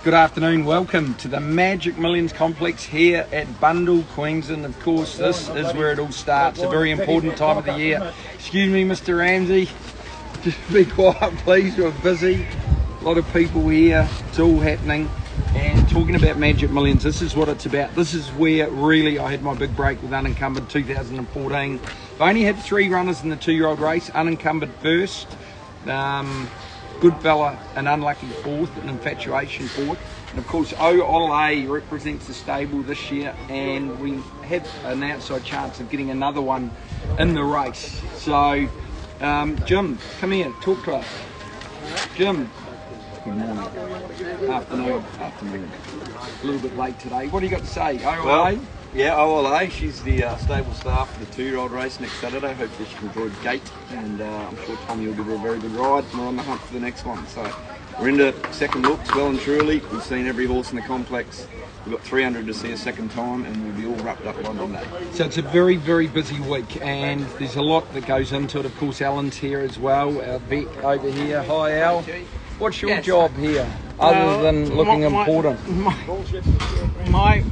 Good afternoon, welcome to the Magic Millions complex here at Bundall, Queensland. Of course, this is where it all starts, a very important time of the year. Excuse me, Mr. Ramsey, just be quiet please, we're busy. A lot of people here, it's all happening. And talking about Magic Millions, this is what it's about. This is where really I had my big break with Unencumbered 2014. I only had 3 runners in the 2-year-old race, Unencumbered first, Goodfella an unlucky 4th, and Infatuation 4th. And of course, Ole represents the stable this year, and we have an outside chance of getting another one in the race. So, Jim, come here, talk to us. Jim. Good morning. Afternoon. A little bit late today. What do you got to say? Ole? Well, yeah, Ole. She's the stable staff for the 2-year-old race next Saturday. Hopefully she can draw a gate, and I'm sure Tommy will give her a very good ride. We're on the hunt for the next one. So we're into second looks, well and truly. We've seen every horse in the complex. We've got 300 to see a second time, and we'll be all wrapped up on Monday. So it's a very, very busy week, and there's a lot that goes into it. Of course, Alan's here as well, our vet over here. Hi, Al. What's your job here, other than looking important? My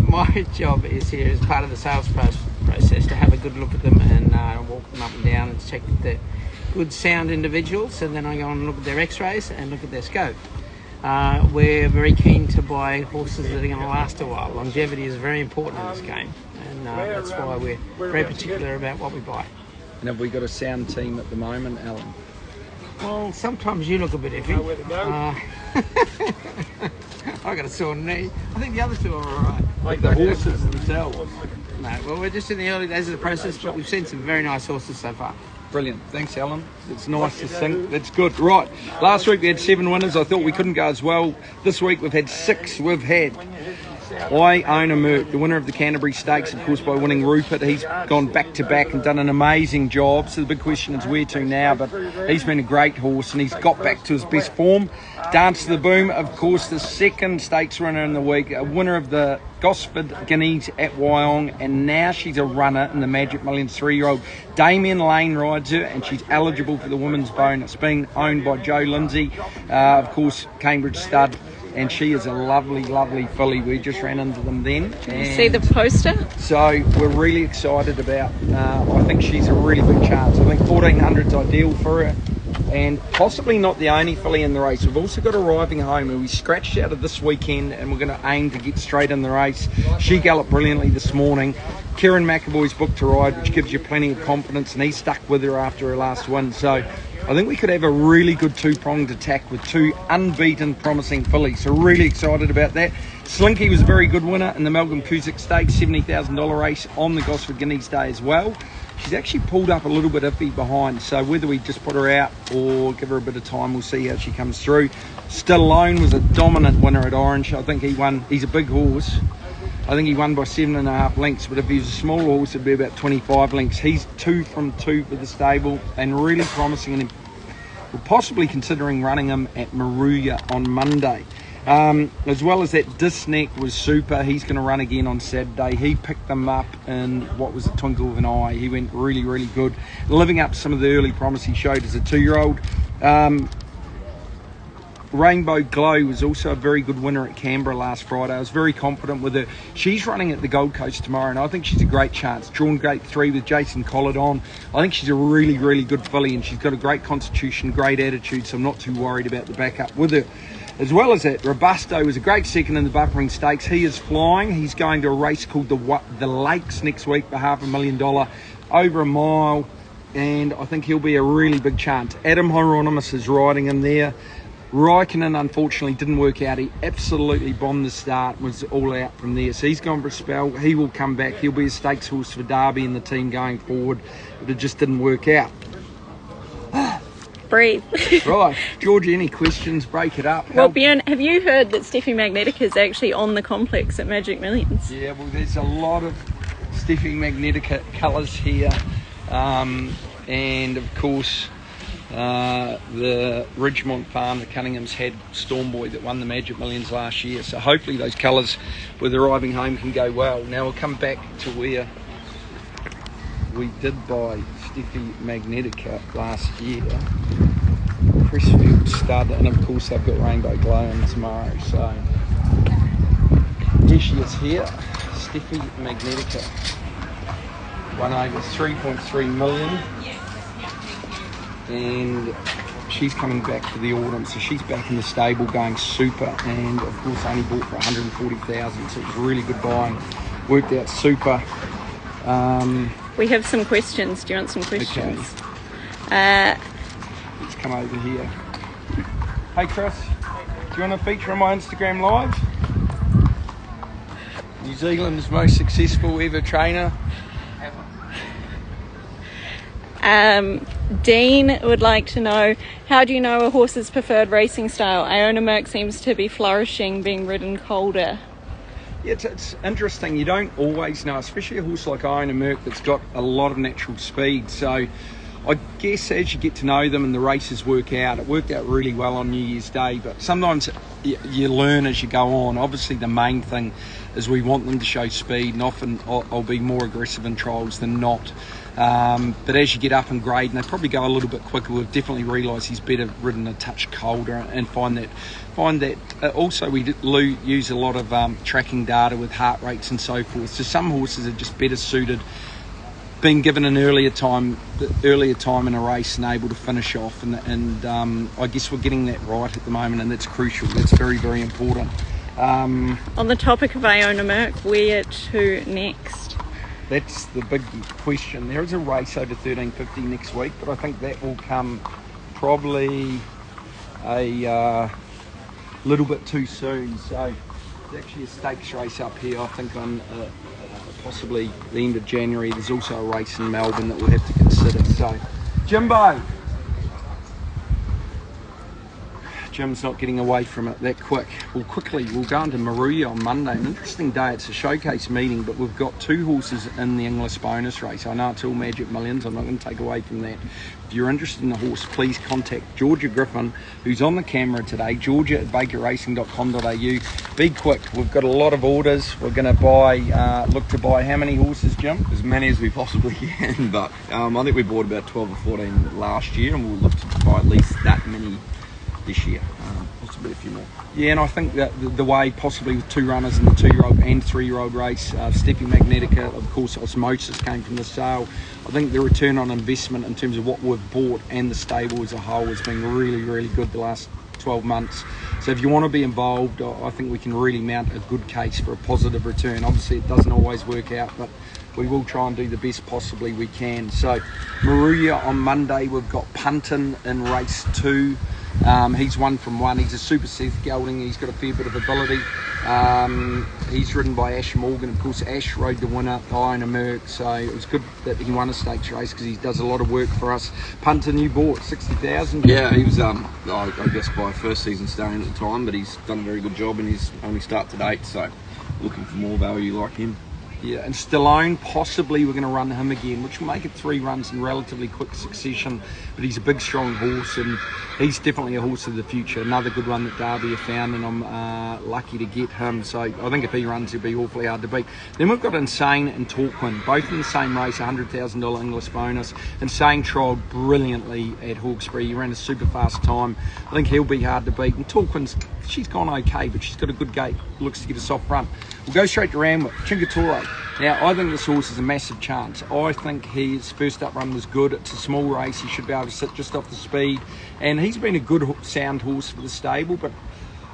job is here as part of the sales process to have a good look at them and walk them up and down and check that they're good sound individuals, and then I go and look at their x-rays and look at their scope. We're very keen to buy horses that are going to last a while. Longevity is very important in this game, and that's why we're very particular about what we buy. And have we got a sound team at the moment, Alan? Well, sometimes you look a bit iffy. I got a sore knee. I think the other two are all right. Like the horses themselves? No, well, we're just in the early days of the process, but we've seen some very nice horses so far. Brilliant. Thanks, Alan. It's nice to think. That's good. Right. Last week we had 7 winners. I thought we couldn't go as well. This week we've had 6. We've had I Own a Merc, the winner of the Canterbury Stakes, of course, by winning Rupert. He's gone back-to-back and done an amazing job. So the big question is where to now, but he's been a great horse and he's got back to his best form. Dance to the Boom, of course, the second stakes runner in the week, a winner of the Gosford Guineas at Wyong, and now she's a runner in the Magic Millions 3-year-old. Damien Lane rides her, and she's eligible for the Women's Bone. It's being owned by Joe Lindsay, of course, Cambridge stud. And she is a lovely, lovely filly. We just ran into them then. Can you see the poster? So we're really excited about, I think she's a really big chance. I think 1400's ideal for her, and possibly not the only filly in the race. We've also got Arriving Home, who we scratched out of this weekend, and we're going to aim to get straight in the race. She galloped brilliantly this morning. Kieran McAvoy's booked to ride, which gives you plenty of confidence, and he stuck with her after her last win. So I think we could have a really good 2-pronged attack with 2 unbeaten promising fillies. So really excited about that. Slinky was a very good winner in the Malcolm Cusick Stakes, $70,000 race on the Gosford Guineas Day as well. She's actually pulled up a little bit iffy behind, so whether we just put her out or give her a bit of time, we'll see how she comes through. Still Alone was a dominant winner at Orange. I think he won. He's a big horse. I think he won by 7.5 lengths, but if he was a smaller horse, it'd be about 25 lengths. He's 2 from 2 for the stable and really promising, and we're possibly considering running him at Maruya on Monday. As well as that, Disneck was super. He's going to run again on Saturday. He picked them up in what was a twinkle of an eye. He went really, really good, living up to some of the early promise he showed as a 2-year-old. Rainbow Glow was also a very good winner at Canberra last Friday. I was very confident with her. She's running at the Gold Coast tomorrow, and I think she's a great chance. Drawn Gate 3 with Jason Collard on. I think she's a really, really good filly, and she's got a great constitution, great attitude, so I'm not too worried about the backup with her. As well as that, Robusto was a great second in the Buffering Stakes. He is flying. He's going to a race called the Lakes next week for $500,000, over a mile, and I think he'll be a really big chance. Adam Hieronymus is riding in there. Raikkonen unfortunately didn't work out. He absolutely bombed the start, was all out from there. So he's gone for a spell. He will come back. He'll be a stakes horse for Derby and the team going forward, but it just didn't work out. Breathe. Right, Georgie, any questions? Break it up. Well, Bjorn, have you heard that Stiffi Magnetica is actually on the complex at Magic Millions? Yeah, well, there's a lot of Stiffi Magnetica colours here, and of course the Ridgemont farm, the Cunninghams had Stormboy that won the Magic Millions last year, so hopefully those colours with Arriving Home can go well. Now we'll come back to where we did buy Stiffi Magnetica last year, Crestfield stud, and of course they've got Rainbow Glow on tomorrow, so Here she is here, Stiffi Magnetica. Won over 3.3 million. And she's coming back for the autumn, so she's back in the stable going super, and of course only bought for 140,000, so it was really good buying. Worked out super. We have some questions. Do you want some questions? Okay. Let's come over here. Hey Chris, do you want to feature on my Instagram Live? New Zealand's most successful ever trainer. Dean would like to know, how do you know a horse's preferred racing style? Iona Merck seems to be flourishing, being ridden colder. Yeah, it's interesting. You don't always know, especially a horse like Iona Merck that's got a lot of natural speed. So I guess as you get to know them and the races work out, it worked out really well on New Year's Day, but sometimes you learn as you go on. Obviously the main thing is we want them to show speed, and often I'll be more aggressive in trials than not. But as you get up in grade, and they probably go a little bit quicker, we've definitely realised he's better ridden a touch colder, and find that also we use a lot of tracking data with heart rates and so forth. So some horses are just better suited being given an earlier time in a race and able to finish off, and I guess we're getting that right at the moment, and that's crucial. That's very, very important. On the topic of Iona Merck, where to next? That's the big question. There is a race over 1350 next week, but I think that will come probably a little bit too soon. So there's actually a stakes race up here, I think on possibly the end of January. There's also a race in Melbourne that we'll have to consider. So, Jimbo! Jim's not getting away from it that quick. We'll go into Maruya on Monday. An interesting day. It's a showcase meeting, but we've got 2 horses in the English bonus race. I know it's all Magic Millions. I'm not going to take away from that. If you're interested in the horse, please contact Georgia Griffin, who's on the camera today, georgia@bakerracing.com.au. Be quick. We've got a lot of orders. We're going to look to buy how many horses, Jim? As many as we possibly can, but I think we bought about 12 or 14 last year, and we'll look to buy at least that many this year, possibly a few more. Yeah, and I think that the way possibly with 2 runners in the 2-year-old and 3-year-old race, Stiffi Magnetica, of course Osmosis came from the sale. I think the return on investment in terms of what we've bought and the stable as a whole has been really, really good the last 12 months. So if you want to be involved, I think we can really mount a good case for a positive return. Obviously it doesn't always work out, but we will try and do the best possibly we can. So Maruya on Monday, we've got Punton in race 2. He's 1 from 1. He's a super Seth gelding. He's got a fair bit of ability. He's ridden by Ash Morgan. Of course, Ash rode the winner, Iona Merck, so it was good that he won a stakes race because he does a lot of work for us. Punton, you bought 60,000. Yeah, he was, I guess, by first season staying at the time, but he's done a very good job in his only start to date, so looking for more value like him. Yeah, and Stallone, possibly we're going to run him again, which will make it 3 runs in relatively quick succession. But he's a big, strong horse, and he's definitely a horse of the future. Another good one that Derby have found, and I'm lucky to get him. So I think if he runs, he'll be awfully hard to beat. Then we've got Insane and Torquin, both in the same race, $100,000 English bonus. Insane trialled brilliantly at Hawkesbury. He ran a super fast time. I think he'll be hard to beat. And Torquin's, she's gone okay, but she's got a good gait. Looks to get a soft run. We'll go straight to Ramwick, Chingatore. Now, I think this horse has a massive chance. I think his first up run was good. It's a small race. He should be able to sit just off the speed. And he's been a good, sound horse for the stable, but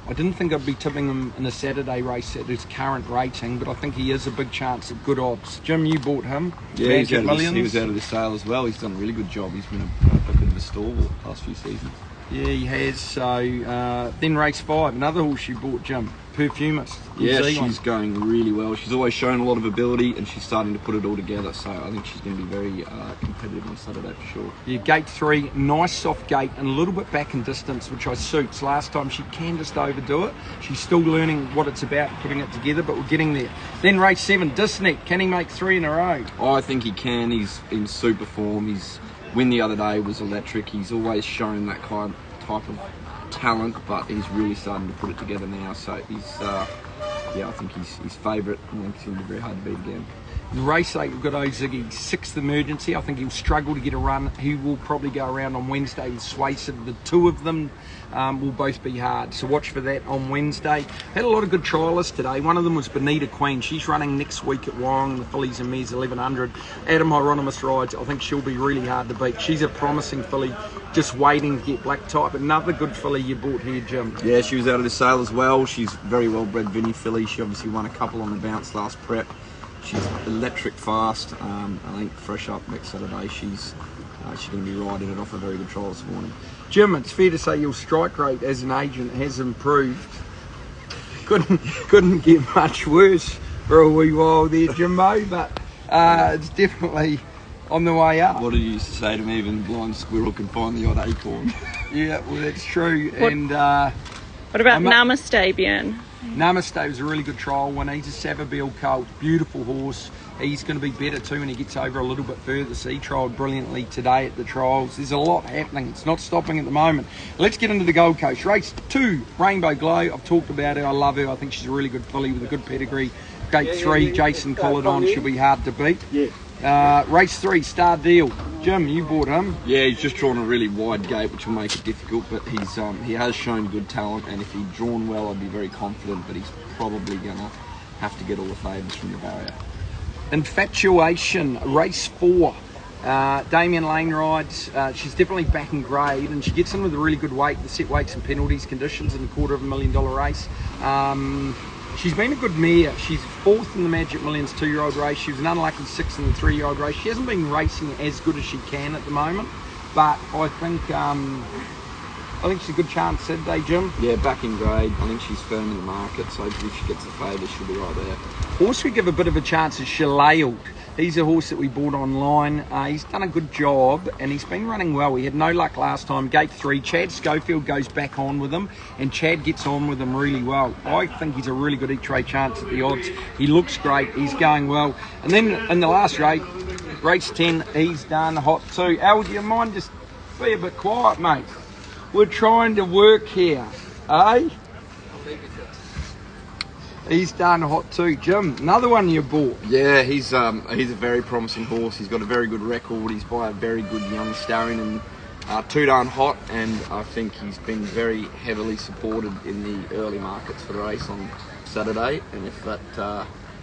I didn't think I'd be tipping him in a Saturday race at his current rating, but I think he is a big chance at good odds. Jim, you bought him. Yeah, he was out of the sale as well. He's done a really good job. He's been a bit of a stalwart the past few seasons. Yeah, he has. So then race 5, another horse you bought, Jim. Perfumist. Yeah, she's going really well. She's always shown a lot of ability, and she's starting to put it all together. So I think she's going to be very competitive on Saturday for sure. Yeah, gate 3, nice soft gate, and a little bit back in distance, which I suits. Last time she can just overdo it. She's still learning what it's about, putting it together, but we're getting there. Then race 7, Disneck. Can he make 3 in a row? I think he can. He's in super form. His win the other day was electric. He's always shown that type of talent, but he's really starting to put it together now. So he's, I think he's favourite. I think it's going to be very hard to beat again. In race 8, we've got Oziggy, 6th emergency. I think he'll struggle to get a run. He will probably go around on Wednesday with Swayson. The two of them will both be hard. So watch for that on Wednesday. Had a lot of good trialists today. One of them was Bonita Queen. She's running next week at Wyong, the fillies and mares 1100. Adam Hieronymus rides. I think she'll be really hard to beat. She's a promising filly, just waiting to get black type. Another good filly you bought here, Jim. Yeah, she was out of the sale as well. She's very well bred Vinny filly. She obviously won a couple on the bounce last prep. She's electric fast. I think fresh up next Saturday, she's going to be riding it off a very good trial this morning. Jim, it's fair to say your strike rate as an agent has improved. Couldn't get much worse for a wee while there, Jimbo, but it's definitely on the way up. What did you used to say to me? Even the blind squirrel can find the odd acorn. Yeah, well, that's true. What about Namaste, Bjorn? Namaste was a really good trial winner. He's a Savabeel colt, beautiful horse. He's going to be better too when he gets over a little bit further. So he trialled brilliantly today at the trials. There's a lot happening. It's not stopping at the moment. Let's get into the Gold Coast. Race 2, Rainbow Glow. I've talked about her. I love her. I think she's a really good filly with a good pedigree. Gate 3, Jason Colladon. She'll be hard to beat. Race 3, Star Deal. Jim, you bought him. Yeah, he's just drawn a really wide gate, which will make it difficult, but he has shown good talent, and if he'd drawn well, I'd be very confident, but he's probably going to have to get all the favours from the barrier. Infatuation, race 4. Damien Lane rides. She's definitely back in grade, and she gets in with a really good weight, the set weights and penalties conditions in a $250,000 race. She's been a good mare. She's 4th in the Magic Millions 2-year-old race. She was an unlucky 6th in the 3-year-old race. She hasn't been racing as good as she can at the moment, but I think she's a good chance Saturday, Jim. Yeah, back in grade. I think she's firm in the market, so if she gets the favour, she'll be right there. Horse we give a bit of a chance is Shalailed. He's a horse that we bought online. He's done a good job and he's been running well. He had no luck last time. Gate 3, Chad Schofield goes back on with him and Chad gets on with him really well. I think he's a really good each-way chance at the odds. He looks great. He's going well. And then in the last race 10, he's done hot 2. Al, do you mind just be a bit quiet, mate? We're trying to work here, eh? He's done hot 2. Jim, another one you bought. Yeah, he's a very promising horse. He's got a very good record. He's by a very good young stallion and too darn hot. And I think he's been very heavily supported in the early markets for the race on Saturday. And if that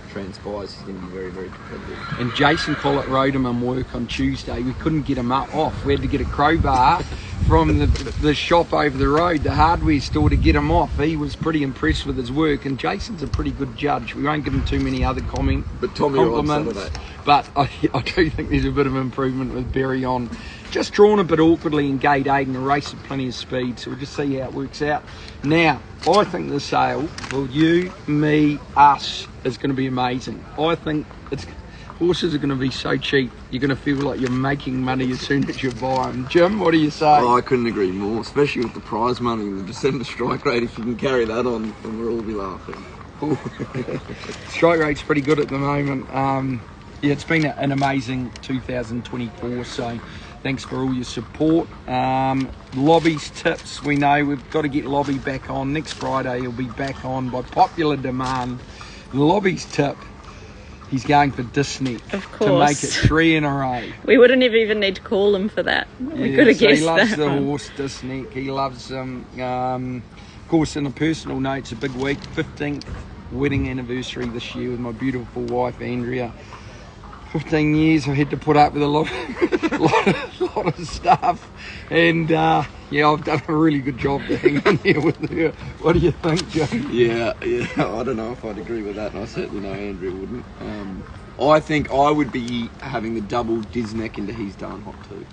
transpires, he's going to be very, very competitive. And Jason Collett rode him on work on Tuesday. We couldn't get him off. We had to get a crowbar from the shop over the road, the hardware store, to get him off. He was pretty impressed with his work, and Jason's a pretty good judge. We won't give him too many other compliments. But I do think there's a bit of improvement with Berry on. Just drawn a bit awkwardly in gate 8 and the race with plenty of speed, so we'll just see how it works out. Now, I think the sale for you, me, us is going to be amazing. I think horses are going to be so cheap, you're going to feel like you're making money as soon as you buy them. Jim, what do you say? Oh, I couldn't agree more, especially with the prize money and the December strike rate. If you can carry that on, then we'll all be laughing. Strike rate's pretty good at the moment. Yeah, it's been an amazing 2024, so thanks for all your support. Lobby's tips, we know we've got to get Lobby back on. Next Friday he'll be back on by popular demand. Lobby's tip, he's going for Disney to make it 3 in a row. We wouldn't even need to call him for that. We could have guessed that. He loves the horse Disney. He loves him. Of course, on a personal note, it's a big week. 15th wedding anniversary this year with my beautiful wife Andrea. 15 years I had to put up with a lot of stuff, and yeah, I've done a really good job to hang on here with her. What do you think, Joe? Yeah, I don't know if I'd agree with that, and I certainly know Andrew wouldn't. I think I would be having the double Disneck into He's Done Hot 2.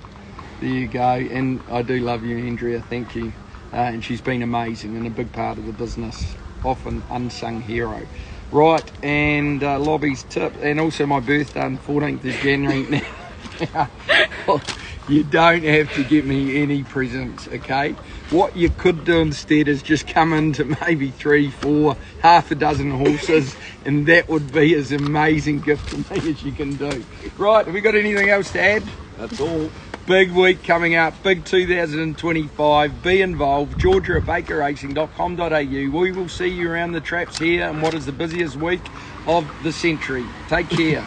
There you go, and I do love you, Andrea, thank you. And she's been amazing and a big part of the business, often unsung hero. Right, and Lobby's tip, and also my birthday on 14th of January. Now, you don't have to give me any presents, okay? What you could do instead is just come into maybe 3, 4, half a dozen horses, and that would be as amazing gift to me as you can do. Right, have we got anything else to add? That's all. Big week coming up, big 2025. Be involved. Georgia at bakerracing.com.au. We will see you around the traps here and what is the busiest week of the century. Take care.